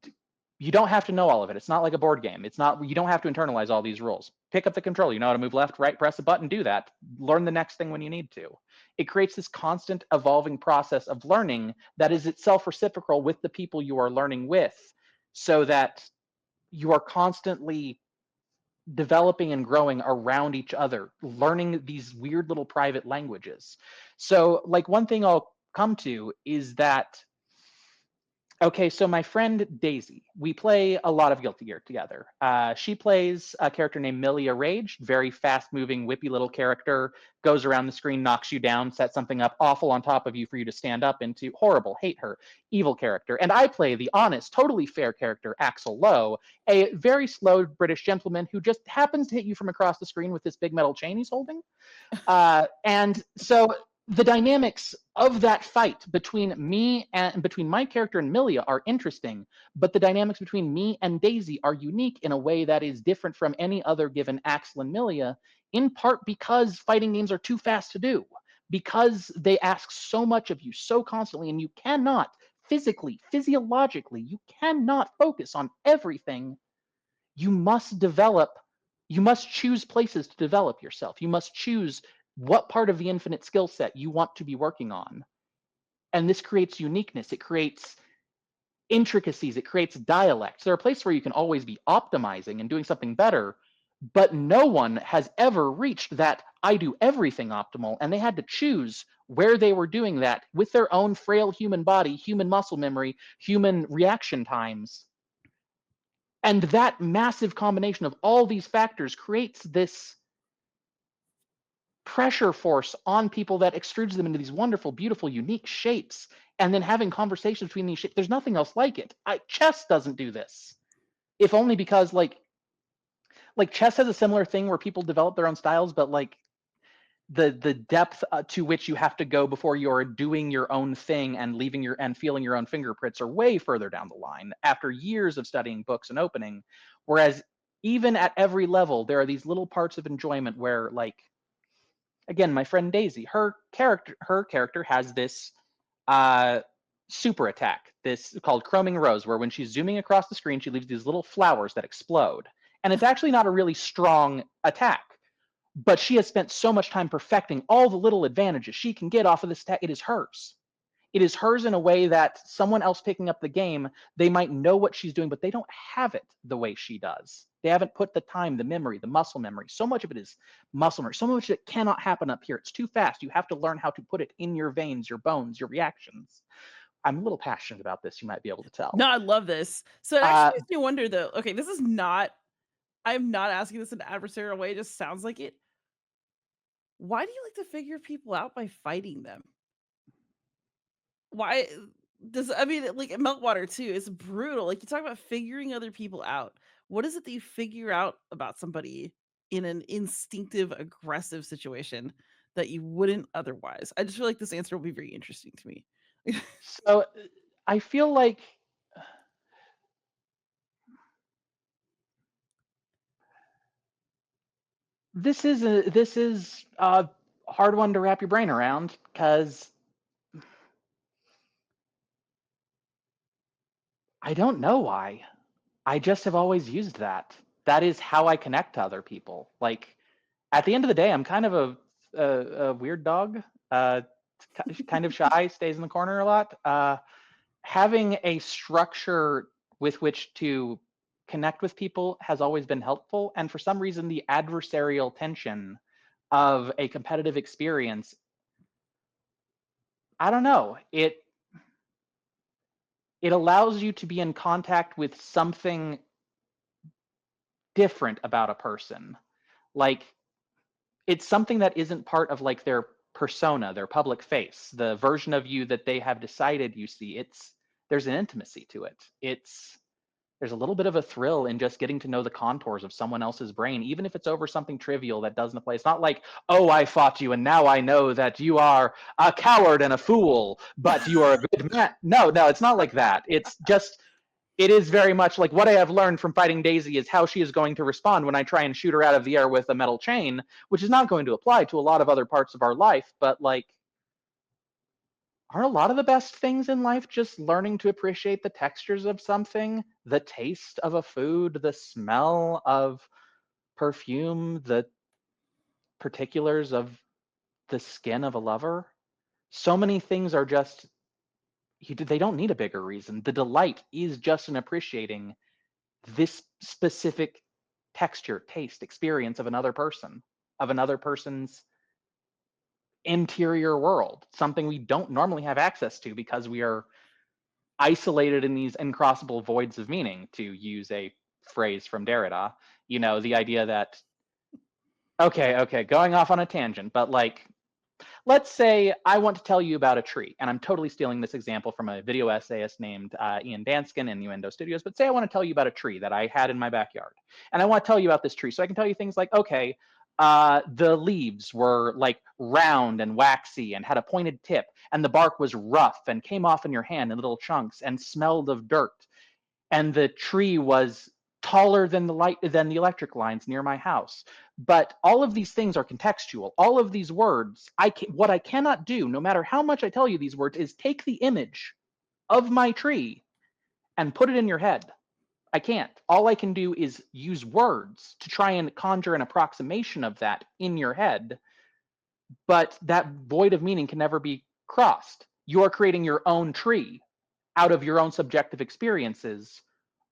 you don't have to know all of it. It's not like a board game. It's not, you don't have to internalize all these rules. Pick up the controller. You know how to move left, right, press a button, do that. Learn the next thing when you need to. It creates this constant evolving process of learning that is itself reciprocal with the people you are learning with, so that you are constantly developing and growing around each other, learning these weird little private languages. So, like, one thing I'll come to is that, okay, so my friend Daisy, we play a lot of Guilty Gear together. She plays a character named Milia Rage, very fast-moving, whippy little character, goes around the screen, knocks you down, sets something up awful on top of you for you to stand up into. Horrible, hate her, evil character. And I play the honest, totally fair character, Axel Lowe, a very slow British gentleman who just happens to hit you from across the screen with this big metal chain he's holding. And so the dynamics of that fight between me and between my character and Milia are interesting, but the dynamics between me and Daisy are unique in a way that is different from any other given Axel and Milia, in part because fighting games are too fast to do, because they ask so much of you so constantly, and you cannot physically, physiologically, you cannot focus on everything. You must develop, you must choose places to develop yourself. You must choose what part of the infinite skill set you want to be working on. And this creates uniqueness. It creates intricacies. It creates dialects. There are places where you can always be optimizing and doing something better, but no one has ever reached that I do everything optimal. And they had to choose where they were doing that with their own frail human body, human muscle memory, human reaction times. And that massive combination of all these factors creates this pressure force on people that extrudes them into these wonderful, beautiful, unique shapes. And then having conversations between these shapes, there's nothing else like it. Chess doesn't do this, if only because like chess has a similar thing where people develop their own styles, but like the depth to which you have to go before you're doing your own thing and leaving your and feeling your own fingerprints are way further down the line after years of studying books and opening. Whereas even at every level, there are these little parts of enjoyment where, like, again, my friend Daisy, her character has this uh, super attack, this called Chroming Rose, where when she's zooming across the screen, she leaves these little flowers that explode. And it's actually not a really strong attack, but she has spent so much time perfecting all the little advantages she can get off of this attack. It is hers. It is hers in a way that someone else picking up the game, they might know what she's doing, but they don't have it the way she does. They haven't put the time, the memory, the muscle memory. So much of it is muscle memory. So much of it cannot happen up here. It's too fast. You have to learn how to put it in your veins, your bones, your reactions. I'm a little passionate about this, you might be able to tell. No, I love this. So it actually Uh, makes me wonder though. Okay, this is not, I'm not asking this in an adversarial way, it just sounds like it. Why do you like to figure people out by fighting them? Why does, I mean, like Meltwater too, it's brutal. Like you talk about figuring other people out. What is it that you figure out about somebody in an instinctive, aggressive situation that you wouldn't otherwise? I just feel like this answer will be very interesting to me. so I feel like this is a hard one to wrap your brain around, because I don't know why. I just have always used that. That is how I connect to other people. Like at the end of the day, I'm kind of a weird dog. Uh, kind of shy, stays in the corner a lot. Having a structure with which to connect with people has always been helpful. And for some reason, the adversarial tension of a competitive experience, I don't know, it allows you to be in contact with something different about a person. Like it's something that isn't part of like their persona, their public face, the version of you that they have decided you see. There's an intimacy to it. There's a little bit of a thrill in just getting to know the contours of someone else's brain, even if it's over something trivial that doesn't play. It's not like, oh, I fought you and now I know that you are a coward and a fool, but you are a good man. No, it's not like that. It's just, it is very much like what I have learned from fighting Daisy is how she is going to respond when I try and shoot her out of the air with a metal chain, which is not going to apply to a lot of other parts of our life, but like, are a lot of the best things in life just learning to appreciate the textures of something, the taste of a food, the smell of perfume, the particulars of the skin of a lover? So many things are just, they don't need a bigger reason. The delight is just in appreciating this specific texture, taste, experience of another person's interior world, something we don't normally have access to because we are isolated in these uncrossable voids of meaning, to use a phrase from Derrida. The idea that, okay, going off on a tangent, but like, let's say I want to tell you about a tree, and I'm totally stealing this example from a video essayist named Ian Danskin in Nuendo Studios, but say I want to tell you about a tree that I had in my backyard, and I want to tell you about this tree, so I can tell you things like, okay, the leaves were like round and waxy and had a pointed tip, and the bark was rough and came off in your hand in little chunks and smelled of dirt, and the tree was taller than the electric lines near my house. But all of these things are contextual. All of these words, what I cannot do, no matter how much I tell you these words, is take the image of my tree and put it in your head. I can't. All I can do is use words to try and conjure an approximation of that in your head, but that void of meaning can never be crossed. You're creating your own tree out of your own subjective experiences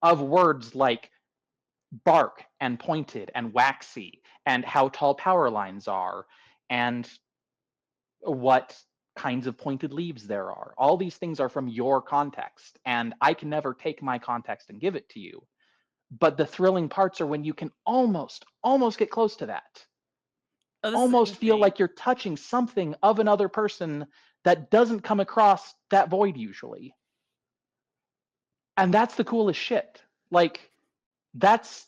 of words like bark and pointed and waxy and how tall power lines are and what kinds of pointed leaves there are. All these things are from your context, and I can never take my context and give it to you. But the thrilling parts are when you can almost get close to that. Oh, this is Almost feel interesting. like you're touching something of another person that doesn't come across that void usually. And that's the coolest shit. Like, that's,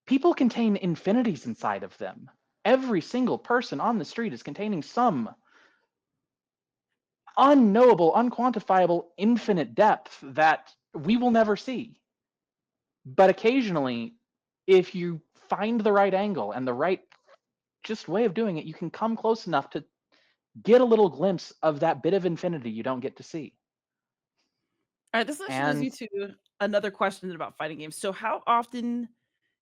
people contain infinities inside of them. Every single person on the street is containing some unknowable, unquantifiable, infinite depth that we will never see. But occasionally, if you find the right angle and the right just way of doing it, you can come close enough to get a little glimpse of that bit of infinity you don't get to see. All right, this actually leads And me to another question about fighting games. So, how often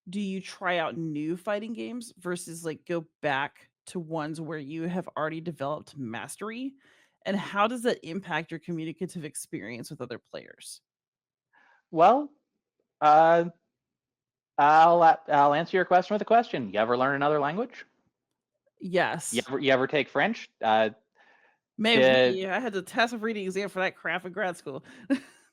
do you try out new fighting games versus like go back to ones where you have already developed mastery? And how does that impact your communicative experience with other players? well, uh, I'll answer your question with a question. You ever learn another language? Yes. You ever take French? Did Maybe I had to test a reading exam for that crap in grad school.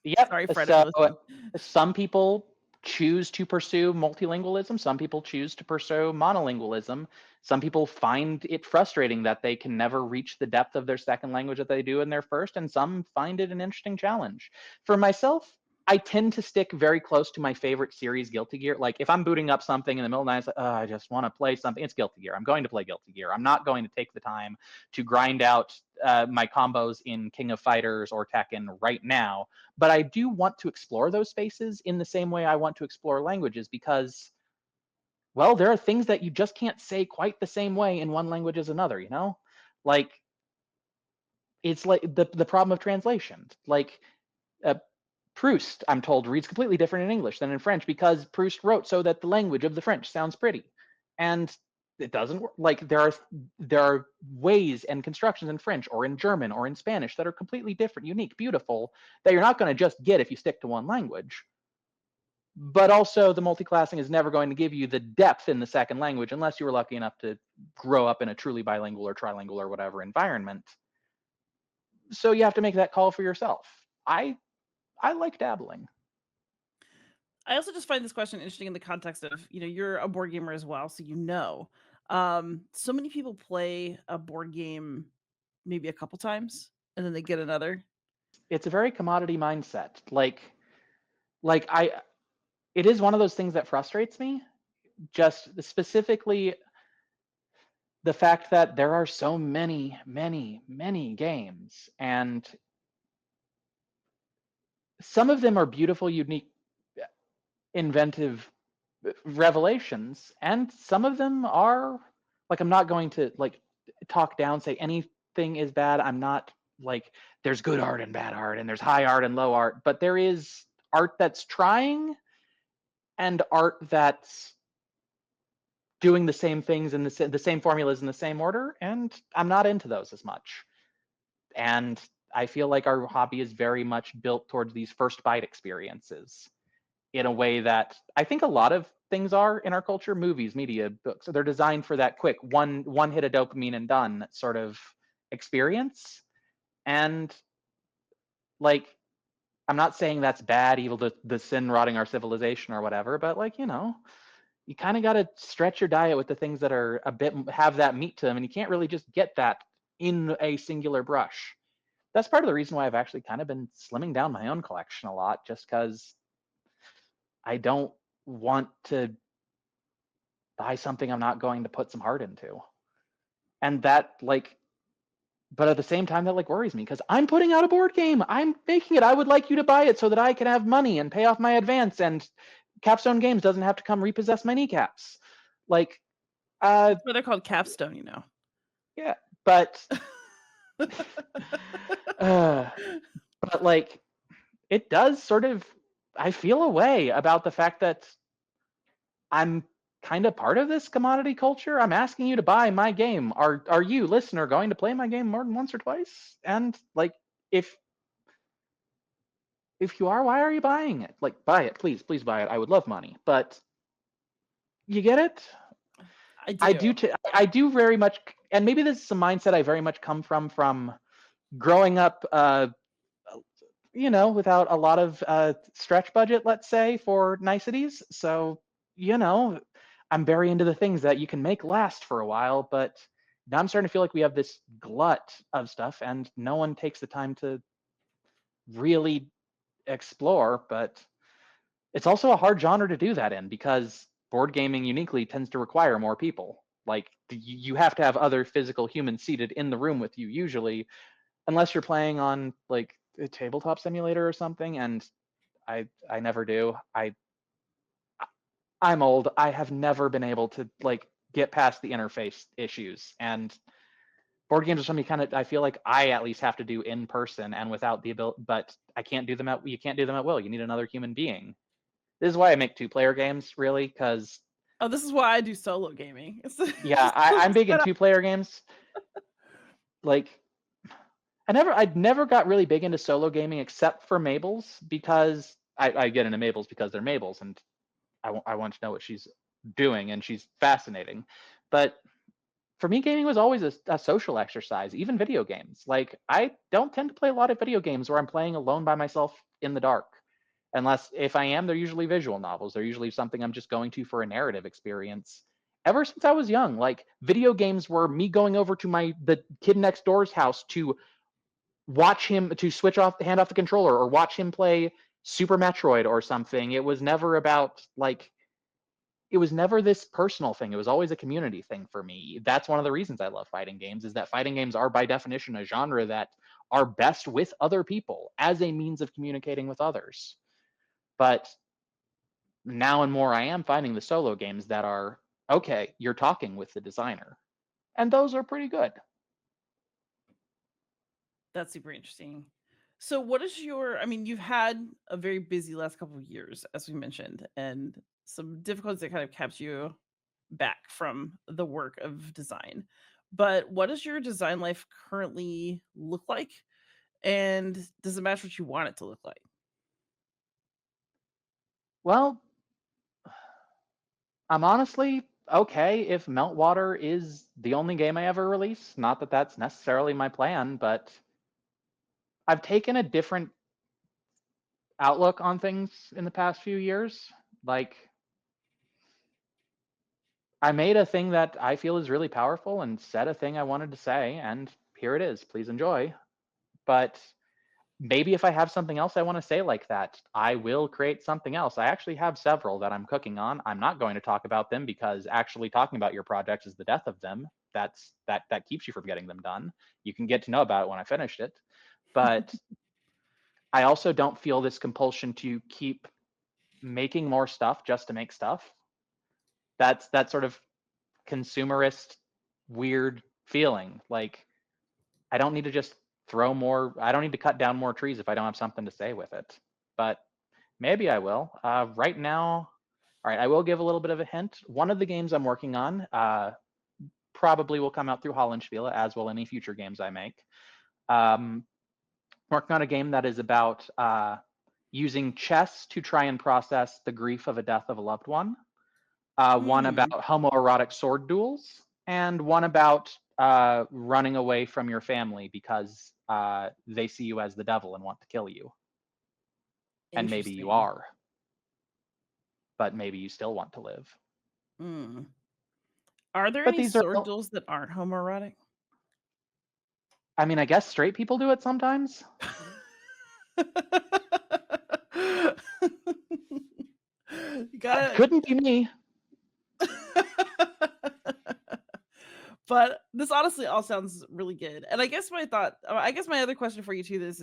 Yep. Sorry, Fred, if So you're listening. some people choose to pursue multilingualism. Some people choose to pursue monolingualism. Some people find it frustrating that they can never reach the depth of their second language that they do in their first, and some find it an interesting challenge. For myself, I tend to stick very close to my favorite series, Guilty Gear. Like if I'm booting up something in the middle of the night, it's like, oh, I just want to play something. It's Guilty Gear. I'm going to play Guilty Gear. I'm not going to take the time to grind out my combos in King of Fighters or Tekken right now, but I do want to explore those spaces in the same way I want to explore languages because, well, there are things that you just can't say quite the same way in one language as another, you know? Like, it's like the problem of translation. Like, uh, Proust, I'm told, reads completely different in English than in French because Proust wrote so that the language of the French sounds pretty. And it doesn't work. Like there are ways and constructions in French or in German or in Spanish that are completely different, unique, beautiful, that you're not going to just get if you stick to one language. But also the multiclassing is never going to give you the depth in the second language unless you were lucky enough to grow up in a truly bilingual or trilingual or whatever environment. So you have to make that call for yourself. I like dabbling. I also just find this question interesting in the context of, you're a board gamer as well, so so many people play a board game maybe a couple times and then they get another. It's a very commodity mindset. Like it is one of those things that frustrates me. Just specifically the fact that there are so many, many, many games, and some of them are beautiful, unique, inventive revelations, and some of them are like, I'm not going to like talk down, say anything is bad. I'm not like, there's good art and bad art, and there's high art and low art, but there is art that's trying and art that's doing the same things in the same formulas in the same order, and I'm not into those as much. And I feel like our hobby is very much built towards these first bite experiences in a way that I think a lot of things are in our culture. Movies, media, books, they're designed for that quick one hit of dopamine and done sort of experience. And like, I'm not saying that's bad, evil, the sin rotting our civilization or whatever, but like, you kind of got to stretch your diet with the things that are a bit have that meat to them, and you can't really just get that in a singular brush. That's part of the reason why I've actually kind of been slimming down my own collection a lot, just because I don't want to buy something I'm not going to put some heart into. And that like, but at the same time that like worries me because I'm putting out a board game. I'm making it. I would like you to buy it so that I can have money and pay off my advance, and Capstone Games doesn't have to come repossess my kneecaps. Like, That's why they're called Capstone. yeah, but uh, but like it does sort of, I feel a way about the fact that I'm kind of part of this commodity culture. I'm asking you to buy my game. Are you, listener, going to play my game more than once or twice? And like, if if you are, why are you buying it? Like, buy it, please, please buy it. I would love money, but you get it. I I do. do. I do very much, and maybe this is a mindset I very much come from growing up. Without a lot of stretch budget, let's say, for niceties. So, you know, I'm very into the things that you can make last for a while, but now I'm starting to feel like we have this glut of stuff and no one takes the time to really explore. But it's also a hard genre to do that in because board gaming uniquely tends to require more people. Like, you have to have other physical humans seated in the room with you, usually, unless you're playing on like a tabletop simulator or something, and I never do. I'm old. I have never been able to like get past the interface issues, and board games are something kind of I feel like I at least have to do in person and without the ability, but I can't do them at you can't do them at will. You need another human being. This is why I make 2-player games, really, because Oh, this is why I do solo gaming. It's yeah, just I'm big in set up. 2-player games. Like, I'd never got really big into solo gaming except for Mabel's, because I get into Mabel's because they're Mabel's, and I want to know what she's doing, and she's fascinating. But for me, gaming was always a social exercise, even video games. Like, I don't tend to play a lot of video games where I'm playing alone by myself in the dark. Unless if I am, they're usually visual novels. They're usually something I'm just going to for a narrative experience. Ever since I was young, like, video games were me going over to the kid next door's house to watch him, to hand off the controller, or watch him play Super Metroid or something. It was never about like, it was never this personal thing. It was always a community thing for me. That's one of the reasons I love fighting games, is that fighting games are by definition a genre that are best with other people as a means of communicating with others. But now and more I am finding the solo games that are okay, you're talking with the designer. And those are pretty good. That's super interesting. So what is your I mean, you've had a very busy last couple of years, as we mentioned, and some difficulties that kind of kept you back from the work of design. But what does your design life currently look like? And does it match what you want it to look like? Well, I'm honestly okay if Meltwater is the only game I ever release. Not that that's necessarily my plan, but I've taken a different outlook on things in the past few years. Like, I made a thing that I feel is really powerful and said a thing I wanted to say, and here it is. Please enjoy. But maybe if I have something else I want to say like that, I will create something else. I actually have several that I'm cooking on. I'm not going to talk about them because actually talking about your project is the death of them. That keeps you from getting them done. You can get to know about it when I finished it. But I also don't feel this compulsion to keep making more stuff just to make stuff. That's that sort of consumerist weird feeling. Like, I don't need to just I don't need to cut down more trees if I don't have something to say with it. But maybe I will. Right now, all right, I will give a little bit of a hint. One of the games I'm working on probably will come out through Hollandspiele, as will any future games I make. Um, Working on a game that is about using chess to try and process the grief of a death of a loved one. One about Hmm, homoerotic sword duels, and one about running away from your family because they see you as the devil and want to kill you. And maybe you interesting. are, but maybe you still want to live. Mm. Are there But any these are, sword duels that aren't homoerotic? I mean, I guess straight people do it sometimes. You It gotta couldn't be me. But this honestly all sounds really good, and I guess my other question for you too is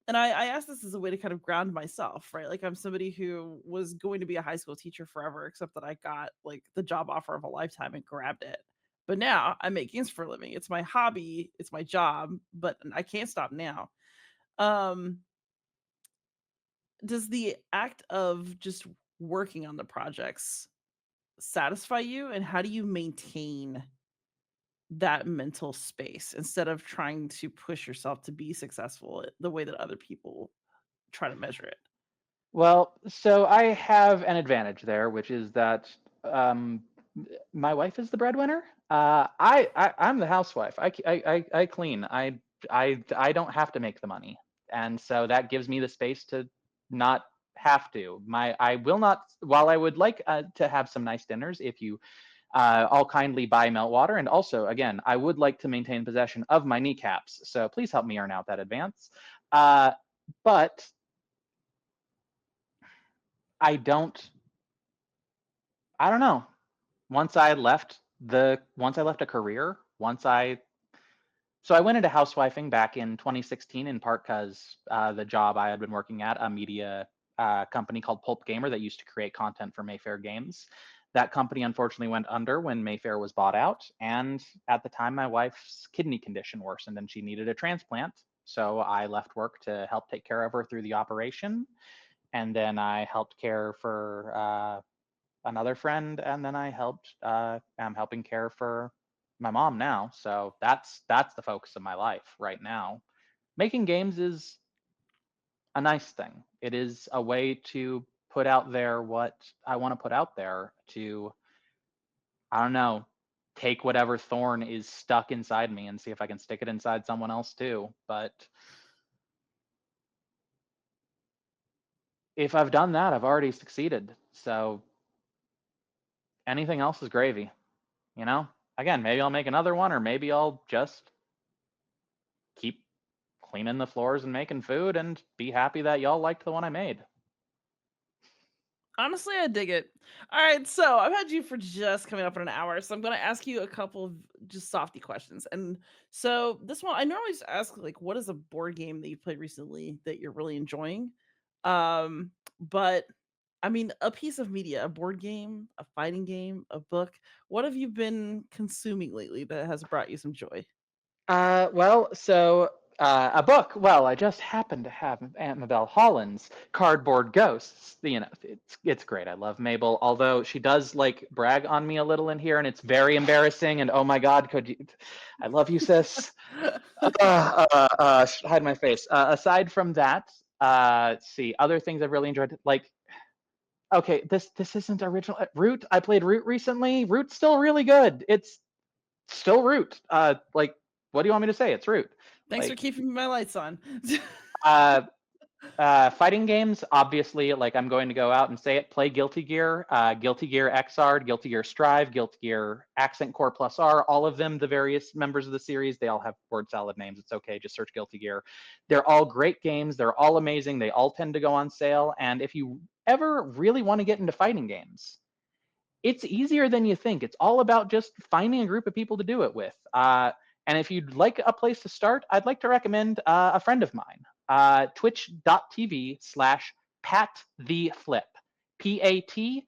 and I asked this as a way to kind of ground myself, right? Like, I'm somebody who was going to be a high school teacher forever, except that I got, like, the job offer of a lifetime and grabbed it. But now I make games for a living. It's my hobby, it's my job, but I can't stop now. Um, does the act of just working on the projects satisfy you, and how do you maintain that mental space instead of trying to push yourself to be successful the way that other people try to measure it? Well, so I have an advantage there, which is that um, my wife is the breadwinner. I'm the housewife. I clean. I don't have to make the money, and so that gives me the space to not have to. I will not. While I would like to have some nice dinners, if you all kindly buy Meltwater, and also again, I would like to maintain possession of my kneecaps. So please help me earn out that advance. Uh, but I don't. I don't know. Once I left a career, once I so I went into housewifing back in 2016 in part because the job I had been working at, a media company called Pulp Gamer that used to create content for Mayfair Games. That company unfortunately went under when Mayfair was bought out, and at the time my wife's kidney condition worsened and she needed a transplant. So I left work to help take care of her through the operation, and then I helped care for another friend, and then I'm helping care for my mom now. So that's the focus of my life right now. Making games is a nice thing. It is a way to put out there what I want to put out there, to, I don't know, take whatever thorn is stuck inside me and see if I can stick it inside someone else too. But if I've done that, I've already succeeded. So anything else is gravy, you know? Again, maybe I'll make another one, or maybe I'll just keep cleaning the floors and making food and be happy that y'all liked the one I made. Honestly, I dig it. All right, so I've had you for just coming up in an hour, so I'm going to ask you a couple of just softy questions. And so this one, I normally just ask like, what is a board game that you played recently that you're really enjoying? But I mean, a piece of media, a board game, a fighting game, a book. What have you been consuming lately that has brought you some joy? Well, so A book. Well, I just happen to have Aunt Mabel Holland's Cardboard Ghosts. It's great. I love Mabel, although she does like brag on me a little in here, and it's very embarrassing. And oh my God, could you? I love you, sis. Hide my face. Aside from that, let's see other things I've really enjoyed. Like, okay, this isn't original. Root. I played Root recently. Root's still really good. It's still Root. Like, what do you want me to say? It's Root. Thanks for Like, keeping my lights on. uh, fighting games, obviously, like I'm going to go out and say it, play Guilty Gear, Guilty Gear XR, Guilty Gear Strive, Guilty Gear Accent Core Plus R, all of them, the various members of the series, they all have word salad names. It's okay, just search Guilty Gear. They're all great games. They're all amazing. They all tend to go on sale. And if you ever really want to get into fighting games, it's easier than you think. It's all about just finding a group of people to do it with. And if you'd like a place to start, I'd like to recommend a friend of mine, twitch.tv/Pat the Flip, PATTHEFLIP.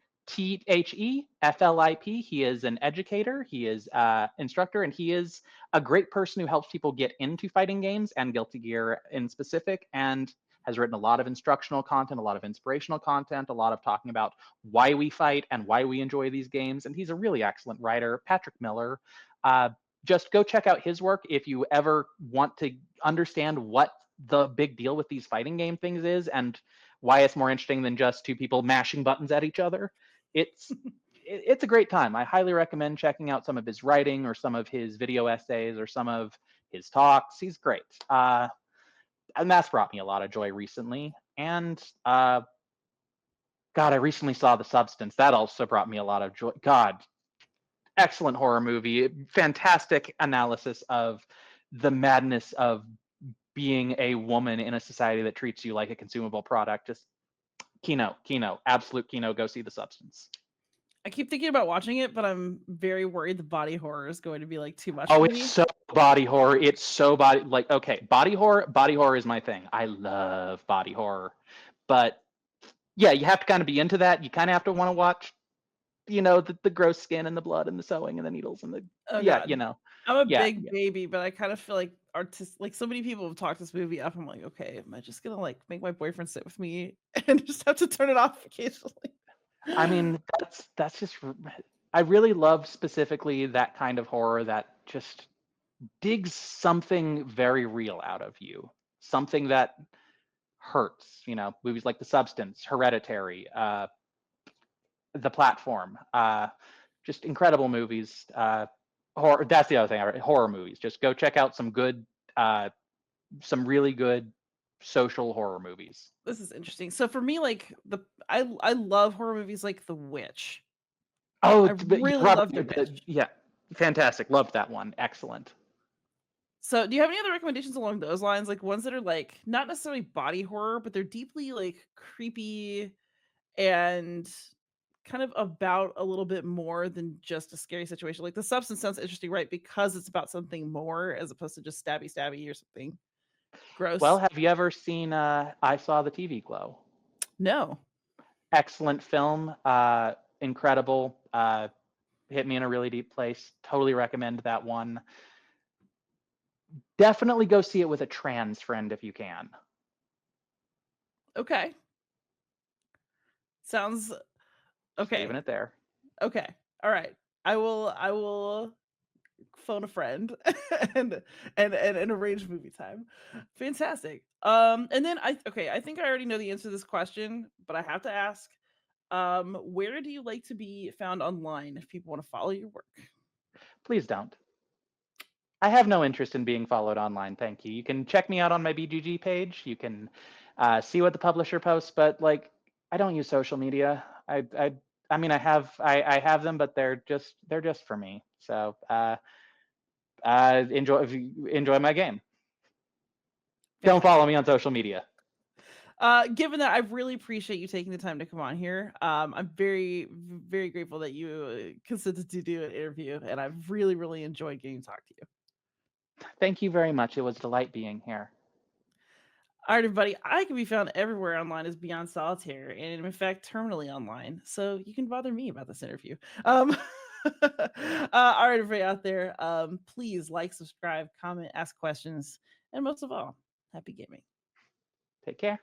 He is an educator, he is an instructor, and he is a great person who helps people get into fighting games and Guilty Gear in specific, and has written a lot of instructional content, a lot of inspirational content, a lot of talking about why we fight and why we enjoy these games. And he's a really excellent writer. Patrick Miller. Just go check out his work if you ever want to understand what the big deal with these fighting game things is and why it's more interesting than just two people mashing buttons at each other. It's a great time. I highly recommend checking out some of his writing or some of his video essays or some of his talks. He's great. And that's brought me a lot of joy recently. And God, I recently saw The Substance. That also brought me a lot of joy. God, excellent horror movie. Fantastic analysis of the madness of being a woman in a society that treats you like a consumable product. Just Kino, absolute Kino. Go see The Substance. I keep thinking about watching it, but I'm very worried the body horror is going to be like too much Oh, for it's me. so body horror. It's so body like okay, body horror. Body horror is my thing. I love body horror, but yeah, you have to kind of be into that. You kind of have to want to watch, the gross skin and the blood and the sewing and the needles and the Oh yeah, god. I'm a yeah, big yeah. baby, but I kind of feel like like so many people have talked this movie up. I'm like, okay, am I just gonna like make my boyfriend sit with me and just have to turn it off occasionally? I mean, that's just. I really love specifically that kind of horror that just digs something very real out of you, something that hurts. Movies like The Substance, Hereditary, The Platform, just incredible movies. Horror. That's the other thing. Horror movies. Just go check out some really good social horror movies. This is interesting. So for me, like I love horror movies like The Witch. Oh, I really Robert, love The Witch. yeah, fantastic. Loved that one. Excellent. So do you have any other recommendations along those lines? Like ones that are like not necessarily body horror, but they're deeply like creepy and kind of about a little bit more than just a scary situation. Like The Substance sounds interesting, right? Because it's about something more as opposed to just stabby stabby or something Well, gross. have you ever seen I Saw the TV Glow? No. Excellent film. Incredible. Hit me in a really deep place. Totally recommend that one. Definitely go see it with a trans friend if you can. Okay. Sounds Just leaving okay. it there. Okay. All right. I will phone a friend and arrange movie time. Fantastic. And then I think I already know the answer to this question, but I have to ask, where do you like to be found online if people want to follow your work? Please don't. I have no interest in being followed online. Thank you. You can check me out on my BGG page. You can see what the publisher posts, but like I don't use social media. I mean I have them, but they're just for me. So enjoy my game. Don't follow me Fantastic. on social media. Given that I really appreciate you taking the time to come on here, I'm very grateful that you consented to do an interview, and I've really enjoyed getting to talk to you. Thank you very much. It was a delight being here. All right, everybody. I can be found everywhere online as Beyond Solitaire, and in fact, terminally online. So you can bother me about this interview. All right, everybody out there, please like, subscribe, comment, ask questions. And most of all, happy gaming. Take care.